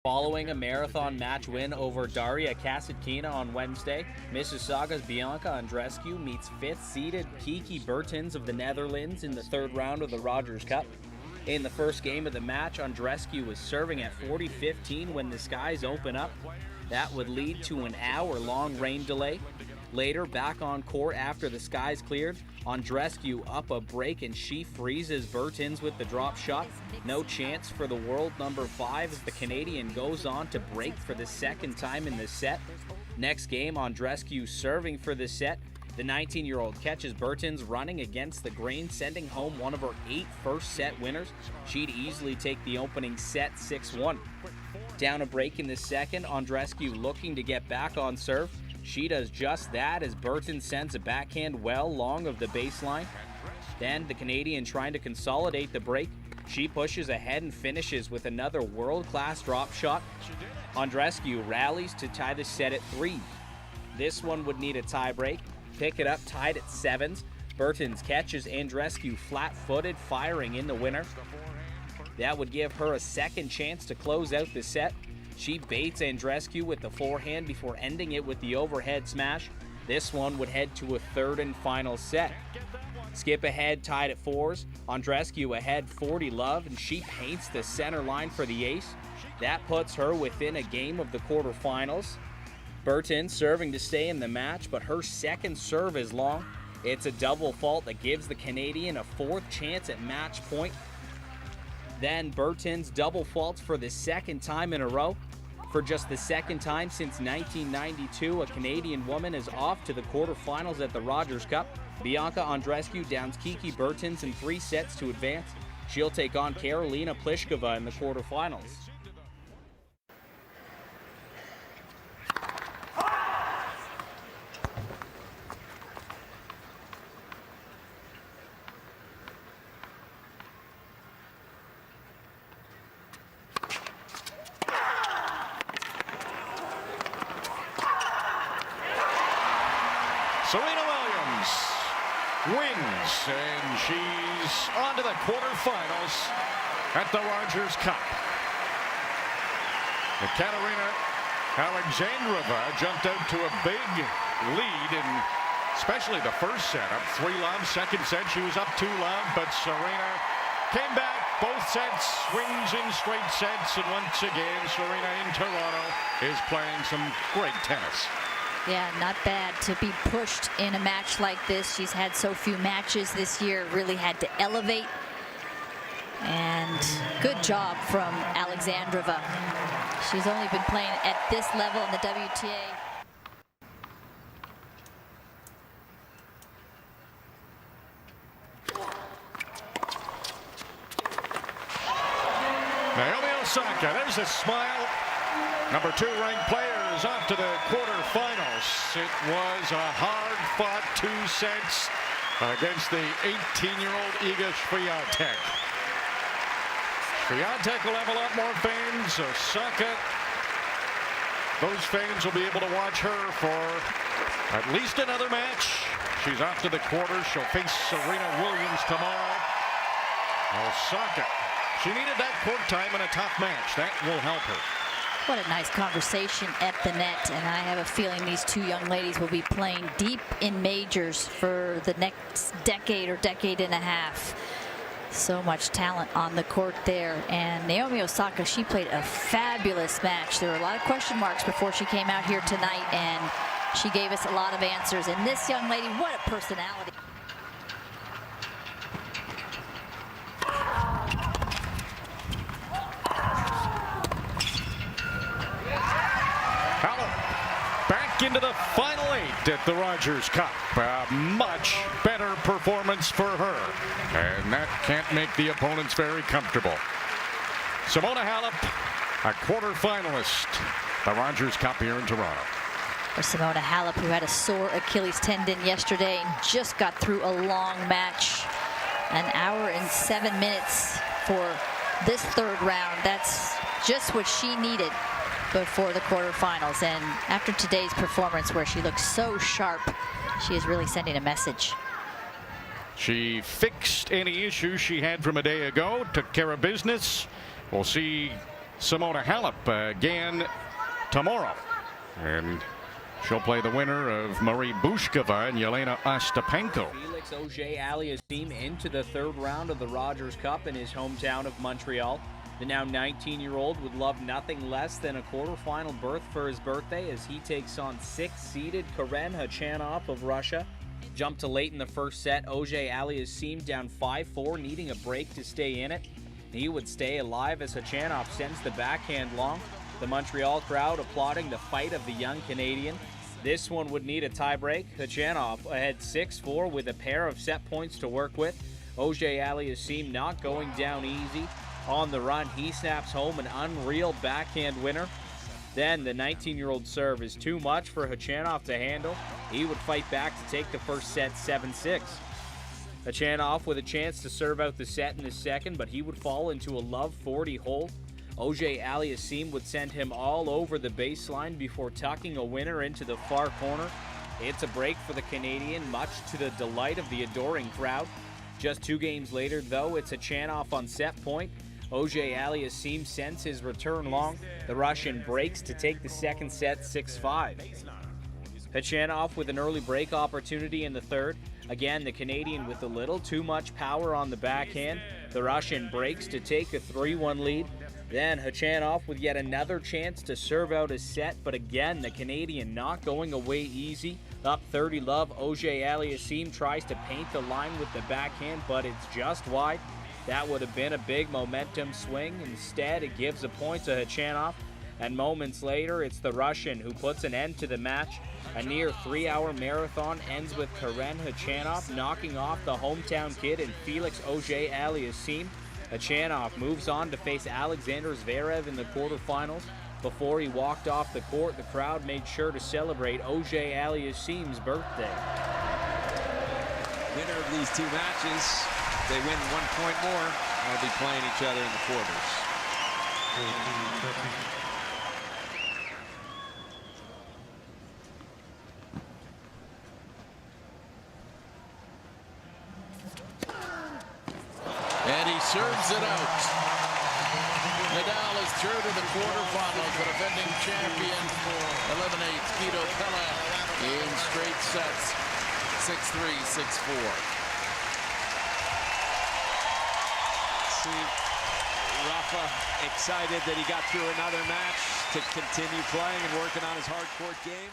Following a marathon match win over Daria Kasatkina on Wednesday, Mississauga's Bianca Andreescu meets fifth-seeded Kiki Bertens of the Netherlands in the third round of the Rogers Cup. In the first game of the match, Andreescu was serving at 40-15 when the skies open up. That would lead to an hour-long rain delay. Later, back on court after the skies cleared, Andreescu up a break and she freezes Bertens with the drop shot. No chance for the world number 5 as the Canadian goes on to break for the second time in the set. Next game, Andreescu serving for the set. The 19-year-old catches Bertens running against the grain, sending home one of her 8 first-set winners. She'd easily take the opening set 6-1. Down a break in the second, Andreescu looking to get back on serve. She does just that as Bertens sends a backhand well long of the baseline. Then the Canadian trying to consolidate the break. She pushes ahead and finishes with another world-class drop shot. Andreescu rallies to tie the set at 3. This one would need a tie break. Pick it up tied at 7s. Bertens catches Andreescu flat-footed, firing in the winner. That would give her a second chance to close out the set. She baits Andreescu with the forehand before ending it with the overhead smash. This one would head to a third and final set. Skip ahead tied at 4s. Andreescu ahead 40-love, and she paints the center line for the ace. That puts her within a game of the quarterfinals. Bertens serving to stay in the match, but her second serve is long. It's a double fault that gives the Canadian a 4th chance at match point. Then Bertens double faults for the second time in a row. For just the second time since 1992, a Canadian woman is off to the quarterfinals at the Rogers Cup. Bianca Andreescu downs Kiki Bertens in 3 sets to advance. She'll take on Karolina Pliskova in the quarterfinals. Serena Williams wins, and she's on to the quarterfinals at the Rogers Cup. Katerina Alexandrova jumped out to a big lead, and especially the first set, up 3-love. Second set, she was up 2-love, but Serena came back. Both sets, swings in straight sets, and once again, Serena in Toronto is playing some great tennis. Yeah, not bad to be pushed in a match like this. She's had so few matches this year, really had to elevate. And good job from Alexandrova. She's only been playing at this level in the WTA. Naomi Osaka, there's a smile. Number 2 ranked player is off to the quarterfinals. It was a hard-fought 2 sets against the 18-year-old Iga Swiatek. Swiatek will have a lot more fans. Osaka, those fans will be able to watch her for at least another match. She's off to the quarters. She'll face Serena Williams tomorrow. Osaka, she needed that court time in a tough match. That will help her. What a nice conversation at the net, and I have a feeling these 2 young ladies will be playing deep in majors for the next decade or decade and a half. So much talent on the court there, and Naomi Osaka, she played a fabulous match. There were a lot of question marks before she came out here tonight, and she gave us a lot of answers. And this young lady, what a personality. Back into the final 8 at the Rogers Cup. A much better performance for her, and that can't make the opponents very comfortable. Simona Halep, a quarterfinalist, the Rogers Cup here in Toronto. For Simona Halep, who had a sore Achilles tendon yesterday and just got through a long match. An hour and 7 minutes for this third round. That's just what she needed before the quarterfinals, and after today's performance where she looks so sharp, she is really sending a message. She fixed any issues she had from a day ago, took care of business. We'll see Simona Halep again tomorrow. And she'll play the winner of Marie Bushkova and Yelena Ostapenko. Felix Auger-Aliassime into the third round of the Rogers Cup in his hometown of Montreal. The now 19-year-old would love nothing less than a quarterfinal berth for his birthday as he takes on 6th-seeded Karen Khachanov of Russia. Jumped to late in the first set, Auger-Aliassime down 5-4, needing a break to stay in it. He would stay alive as Khachanov sends the backhand long. The Montreal crowd applauding the fight of the young Canadian. This one would need a tiebreak. Khachanov ahead 6-4 with a pair of set points to work with. Auger-Aliassime not going down easy. On the run, he snaps home an unreal backhand winner. Then the 19-year-old serve is too much for Khachanov to handle. He would fight back to take the first set 7-6. Khachanov with a chance to serve out the set in the second, but he would fall into a love 40 hole. Auger-Aliassime would send him all over the baseline before tucking a winner into the far corner. It's a break for the Canadian, much to the delight of the adoring crowd. Just 2 games later, though, it's Khachanov on set point. Auger-Aliassime sends his return long. The Russian breaks to take the second set 6-5. Khachanov with an early break opportunity in the third. Again, the Canadian with a little too much power on the backhand. The Russian breaks to take a 3-1 lead. Then Khachanov with yet another chance to serve out his set, but again, the Canadian not going away easy. Up 30 love, Auger-Aliassime tries to paint the line with the backhand, but it's just wide. That would have been a big momentum swing. Instead, it gives a point to Khachanov. And moments later, it's the Russian who puts an end to the match. A near 3-hour marathon ends with Karen Khachanov knocking off the hometown kid in Felix Auger-Aliassime. Khachanov moves on to face Alexander Zverev in the quarterfinals. Before he walked off the court, the crowd made sure to celebrate Auger-Aliassime's birthday. Winner of these 2 matches, they win 1 point more. They'll be playing each other in the quarters. And he serves it out. Nadal is through to the quarterfinals. The defending champion eliminates Guido Pella in straight sets, 6-3, 6-4. See Rafa excited that he got through another match to continue playing and working on his hard court game.